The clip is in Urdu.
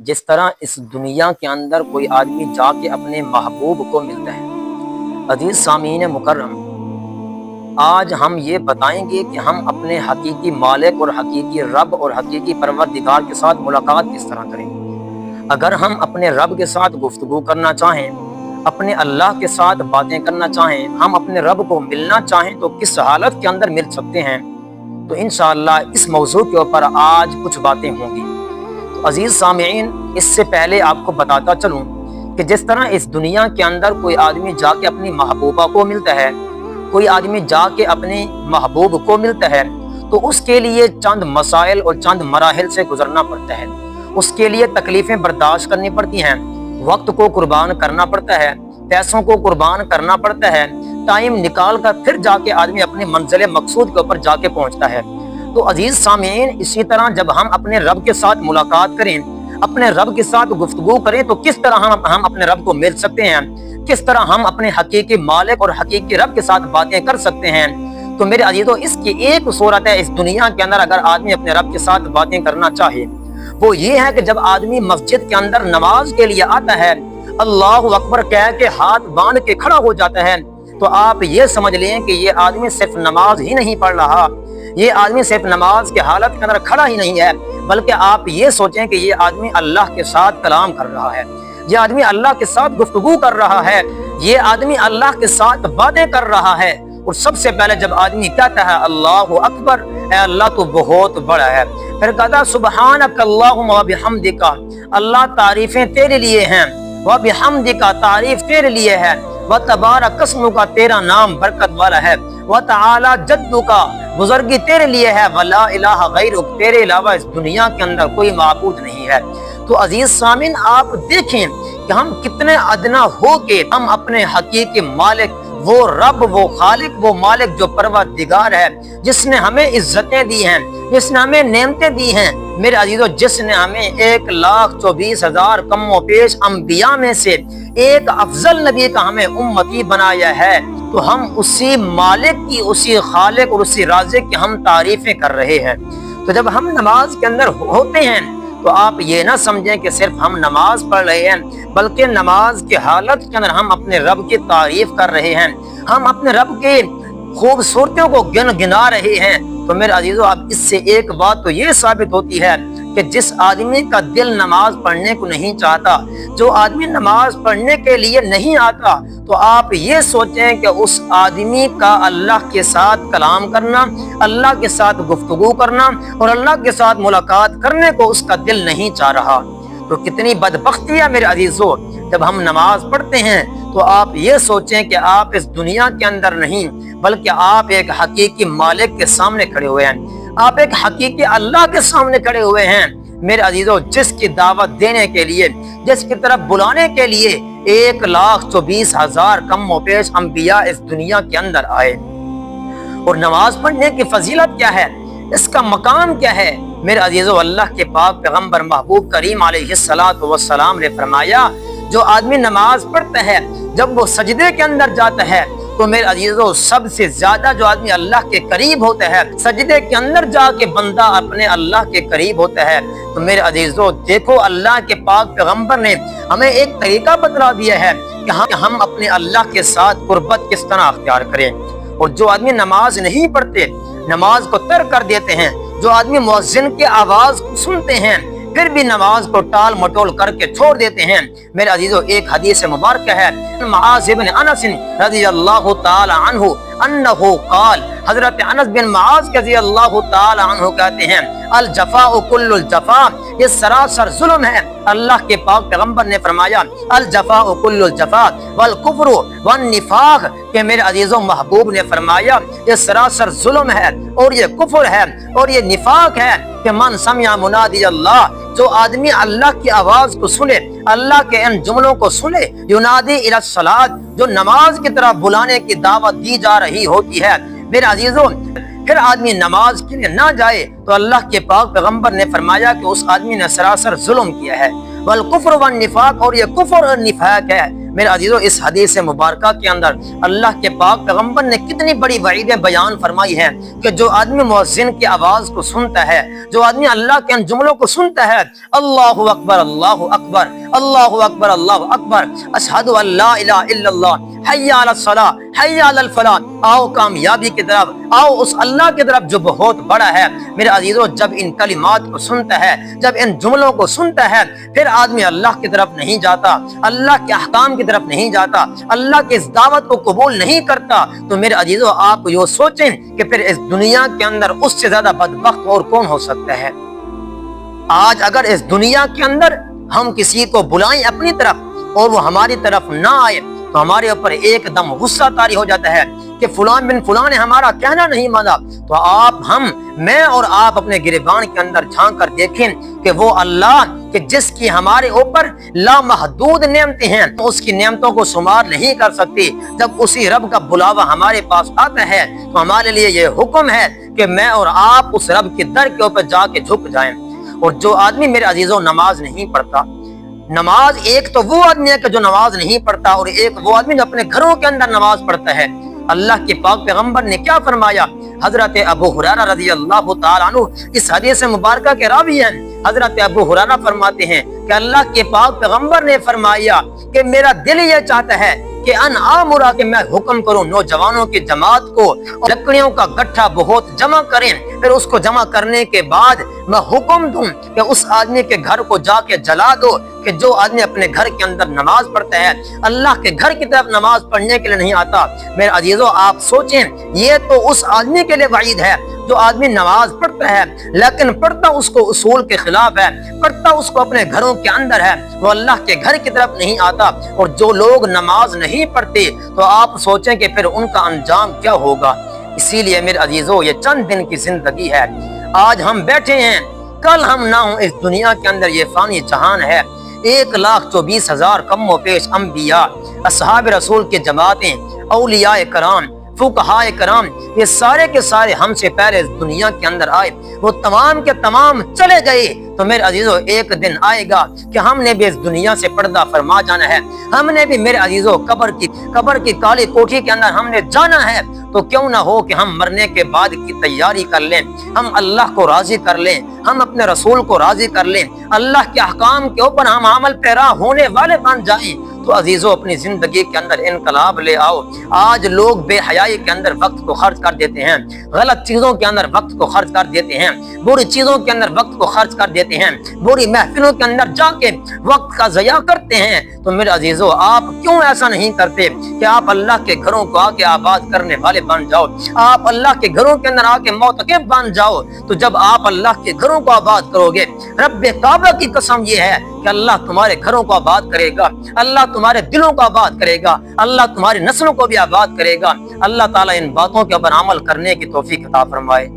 جس طرح اس دنیا کے اندر کوئی آدمی جا کے اپنے محبوب کو ملتا ہے۔ عزیز سامعین مکرم، آج ہم یہ بتائیں گے کہ ہم اپنے حقیقی مالک اور حقیقی رب اور حقیقی پروردگار کے ساتھ ملاقات کس طرح کریں۔ اگر ہم اپنے رب کے ساتھ گفتگو کرنا چاہیں، اپنے اللہ کے ساتھ باتیں کرنا چاہیں، ہم اپنے رب کو ملنا چاہیں تو کس حالت کے اندر مل سکتے ہیں؟ تو انشاءاللہ اس موضوع کے اوپر آج کچھ باتیں ہوں گی۔ تو عزیز سامعین، اس سے پہلے آپ کو بتاتا چلوں کہ جس طرح اس دنیا کے اندر کوئی آدمی جا کے اپنی محبوبہ کو ملتا ہے، کوئی آدمی جا کے اپنے محبوب کو ملتا ہے، تو اس کے لیے چند مسائل اور چند مراحل سے گزرنا پڑتا ہے۔ اس کے لیے تکلیفیں برداشت کرنی پڑتی ہیں، وقت کو قربان کرنا پڑتا ہے، پیسوں کو قربان کرنا پڑتا ہے، ٹائم نکال کر پھر جا کے آدمی اپنے منزل مقصود کے اوپر جا کے پہنچتا ہے۔ تو عزیز سامعین، اسی طرح جب ہم اپنے رب کے ساتھ ملاقات کریں، اپنے رب کے ساتھ گفتگو کریں، تو کس طرح ہم اپنے رب کو مل سکتے ہیں، کس طرح ہم اپنے حقیقی مالک اور حقیقی رب کے ساتھ باتیں کر سکتے ہیں۔ تو میرے عزیزو، اس کی ایک صورت ہے اس دنیا کے اندر اگر آدمی اپنے رب کے ساتھ باتیں کرنا چاہے، وہ یہ ہے کہ جب آدمی مسجد کے اندر نماز کے لیے آتا ہے، اللہ اکبر کہہ کے ہاتھ باندھ کے کھڑا ہو جاتا ہے، تو آپ یہ سمجھ لیں کہ یہ آدمی صرف نماز ہی نہیں پڑھ رہا، یہ آدمی صرف نماز کے حالت کے اندر کھڑا ہی نہیں ہے، بلکہ آپ یہ سوچیں کہ یہ آدمی اللہ کے ساتھ کلام کر رہا ہے، یہ آدمی اللہ کے ساتھ گفتگو کر رہا ہے، یہ آدمی اللہ کے ساتھ باتیں کر رہا ہے۔ اور سب سے پہلے جب آدمی کہتا ہے اللہ اکبر، اے اللہ تو بہت بڑا ہے، پھر کہتا سبحانک اللہم و بحمدک، اللہ تعریفیں تیرے لیے ہیں، و بحمدک تعریف تیرے لیے ہے، و تبارک اسمک تیرا نام برکت والا ہے، و تعالی جدک بزرگی تیرے لیے ہے، ولا الہ غیرک تیرے علاوہ اس دنیا کے اندر کوئی معبود نہیں ہے۔ تو عزیز سامن، آپ دیکھیں کہ ہم کتنے ادنا ہو کے ہم اپنے حقیقی مالک، وہ رب، وہ خالق، وہ مالک جو پروردگار ہے، جس نے ہمیں عزتیں دی ہیں، جس نے ہمیں نعمتیں دی ہیں، میرے عزیزو، جس نے ہمیں 1,24,000 کم و بیش انبیاء میں سے ایک افضل نبی کا ہمیں امتی بنایا ہے، تو ہم اسی مالک کی، اسی خالق اور اسی رازق کی ہم تعریفیں کر رہے ہیں۔ تو جب ہم نماز کے اندر ہوتے ہیں تو آپ یہ نہ سمجھیں کہ صرف ہم نماز پڑھ رہے ہیں، بلکہ نماز کی حالت کے اندر ہم اپنے رب کی تعریف کر رہے ہیں، ہم اپنے رب کی خوبصورتیوں کو گنا رہے ہیں۔ تو میرے عزیزو، اب اس سے ایک بات تو یہ ثابت ہوتی ہے کہ جس آدمی کا دل نماز پڑھنے کو نہیں چاہتا، جو آدمی نماز پڑھنے کے لیے نہیں آتا، تو آپ یہ سوچیں کہ اس آدمی کا اللہ کے ساتھ کلام کرنا، اللہ کے ساتھ گفتگو کرنا اور اللہ کے ساتھ ملاقات کرنے کو اس کا دل نہیں چاہ رہا۔ تو کتنی بدبختی ہے میرے عزیزو، جب ہم نماز پڑھتے ہیں تو آپ یہ سوچیں کہ آپ اس دنیا کے اندر نہیں، بلکہ آپ ایک حقیقی مالک کے سامنے کھڑے ہوئے ہیں، آپ ایک حقیقی اللہ کے سامنے کھڑے ہوئے ہیں میرے عزیزو، جس کی دعوت دینے کے لیے، جس کی طرف بلانے کے لیے 1,24,000 کم و بیش انبیاء اس دنیا کے اندر آئے۔ اور نماز پڑھنے کی فضیلت کیا ہے، اس کا مقام کیا ہے؟ میرے عزیزو، اللہ کے پاک پیغمبر محبوب کریم علیہ الصلوۃ والسلام نے فرمایا، جو آدمی نماز پڑھتا ہے، جب وہ سجدے کے اندر جاتا ہے تو میرے عزیزو، سب سے زیادہ جو آدمی اللہ کے قریب ہوتا ہے، سجدے کے اندر جا کے بندہ اپنے اللہ کے قریب ہوتا ہے۔ تو میرے عزیزو، دیکھو اللہ کے پاک پیغمبر نے ہمیں ایک طریقہ بتلا دیا ہے کہ ہم اپنے اللہ کے ساتھ قربت کس طرح اختیار کریں۔ اور جو آدمی نماز نہیں پڑھتے، نماز کو ترک کر دیتے ہیں، جو آدمی مؤذن کی آواز سنتے ہیں پھر بھی نماز کو ٹال مٹول کر کے چھوڑ دیتے ہیں، میرے عزیزو، ایک حدیث مبارکہ ہے معاذ بن انس رضی اللہ تعالی عنہ انہ قال، حضرت انس بن معاذ رضی اللہ تعالی عنہ کہتے ہیں، الجفاء کل الجفاء، یہ سراسر ظلم ہے۔ اللہ کے پاک پیغمبر نے فرمایا الجفاء کل الجفاء والکفر والنفاق، کہ میرے عزیزو، محبوب نے فرمایا یہ سراسر ظلم ہے اور یہ کفر ہے اور یہ نفاق ہے، کہ من سمع منادی اللہ، جو آدمی اللہ کی آواز کو سنے، اللہ کے ان جملوں کو سنے، ینادی الی الصلاۃ، جو نماز کی طرف بلانے کی دعوت دی جا رہی ہوتی ہے، میرے عزیزو، پھر آدمی نماز کے لیے نہ جائے تو اللہ کے پاک پیغمبر نے فرمایا کہ اس آدمی نے سراسر ظلم کیا ہے۔ والکفر والنفاق، اور یہ کفر اور نفاق ہے، میرے عزیزوں اس حدیث مبارکہ کے اندر اللہ کے پاک پیغمبر نے کتنی بڑی وعیدیں بیان فرمائی ہیں کہ جو آدمی مؤذن کی آواز کو سنتا ہے، جو آدمی اللہ کے ان جملوں کو سنتا ہے، اللہ اکبر اللہ اکبر اللہ اکبر اللہ اکبر، اشہد ان لا الہ الا اللہ، حی علی الصلاۃ حی علی الفلاح، آؤ کامیابی کی طرف، آؤ اس اللہ کی طرف جو بہت بڑا ہے۔ میرے عزیزوں جب ان کلمات کو سنتا ہے، جب ان جملوں کو سنتا ہے، پھر آدمی اللہ کی طرف نہیں جاتا، اللہ کے احکام کی طرف نہیں جاتا، اللہ کی اس دعوت کو قبول نہیں کرتا، تو میرے عزیزوں آپ یہ سوچیں کہ پھر اس دنیا کے اندر اس سے زیادہ بدبخت اور کون ہو سکتا ہے۔ آج اگر اس دنیا کے اندر ہم کسی کو بلائیں اپنی طرف اور وہ ہماری طرف نہ آئے تو ہمارے اوپر ایک دم غصہ طاری ہو جاتا ہے کہ فلان بن فلان نے ہمارا کہنا نہیں مانا۔ تو میں اور آپ اپنے گریبان کے اندر جھانک کر دیکھیں کہ وہ اللہ کہ جس کی ہمارے اوپر لامحدود نعمتیں ہیں، اس کی نعمتوں کو شمار نہیں کر سکتی، جب اسی رب کا بلاوا ہمارے پاس آتا ہے تو ہمارے لیے یہ حکم ہے کہ میں اور آپ اس رب کے در کے اوپر جا کے جھک جائیں۔ اور جو آدمی میرے عزیزوں نماز نہیں پڑھتا، نماز ایک تو وہ آدمی ہے کہ جو نماز نہیں پڑھتا، اور ایک وہ آدمی جو اپنے گھروں کے اندر نماز پڑھتا ہے۔ اللہ کے پاک پیغمبر نے کیا فرمایا؟ حضرت ابو ہریرہ رضی اللہ تعالیٰ عنہ اس حدیث مبارکہ کے راوی ہیں۔ حضرت ابو ہریرہ فرماتے ہیں کہ اللہ کے پاک پیغمبر نے فرمایا کہ میرا دل یہ چاہتا ہے کہ ان آمرا کہ میں حکم کروں نوجوانوں کی جماعت کو لکڑیوں کا گٹھا بہت جمع کریں، پھر اس کو جمع کرنے کے بعد میں حکم دوں کہ اس آدمی کے گھر کو جا کے جلا دو کہ جو آدمی اپنے گھر کے اندر نماز پڑھتا ہے، اللہ کے گھر کی طرف نماز پڑھنے کے لیے نہیں آتا۔ میرے عزیزوں آپ سوچیں، یہ تو اس آدمی کے لیے وعید ہے جو آدمی نماز پڑھتا ہے لیکن پڑھتا اس کو اصول کے خلاف ہے، پڑھتا اس کو اپنے گھروں کے اندر ہے، وہ اللہ کے گھر کی طرف نہیں آتا۔ اور جو لوگ نماز نہیں پڑھتے تو آپ سوچیں کہ پھر ان کا انجام کیا ہوگا۔ اسی لیے میرے عزیزوں یہ چند دن کی زندگی ہے، آج ہم بیٹھے ہیں، کل ہم نہ ہوں۔ اس دنیا کے اندر یہ فانی جہان ہے، 1,24,000 کم و پیش انبیاء، اصحاب رسول کے جماعتیں، اولیاء کرام، فقہاء کرام، یہ سارے کے سارے ہم سے پہلے اس دنیا کے اندر آئے، وہ تمام کے تمام چلے گئے۔ تو میرے عزیزوں ایک دن آئے گا کہ ہم نے بھی اس دنیا سے پردہ فرما جانا ہے، ہم نے بھی میرے عزیزوں قبر کی کالی کوٹھی کے اندر ہم نے جانا ہے۔ تو کیوں نہ ہو کہ ہم مرنے کے بعد کی تیاری کر لیں، ہم اللہ کو راضی کر لیں، ہم اپنے رسول کو راضی کر لیں، اللہ کے احکام کے اوپر ہم عمل پیرا ہونے والے بن جائیں۔ تو عزیزوں اپنی زندگی کے اندر انقلاب لے آؤ۔ آج لوگ بے حیائی کے اندر وقت کو خرچ کر دیتے ہیں، غلط چیزوں کے اندر وقت کو خرچ کر دیتے ہیں، بری چیزوں کے اندر وقت کو خرچ کر دیتے ہیں، بری محفلوں کے اندر جا کے وقت کا ضیاع کرتے ہیں۔ تو میرے عزیزوں آپ کیوں ایسا نہیں کرتے کہ آپ اللہ کے گھروں کو آ کے آباد کرنے والے بن جاؤ، آپ اللہ کے گھروں کے اندر آ کے معتکف بن جاؤ۔ تو جب آپ اللہ کے گھروں کو آباد کرو گے، رب کعبہ کی قسم یہ ہے کہ اللہ تمہارے گھروں کو آباد کرے گا، اللہ تمہارے دلوں کو آباد کرے گا، اللہ تمہاری نسلوں کو بھی آباد کرے گا۔ اللہ تعالیٰ ان باتوں کے اوپر عمل کرنے کی توفیق عطا فرمائے۔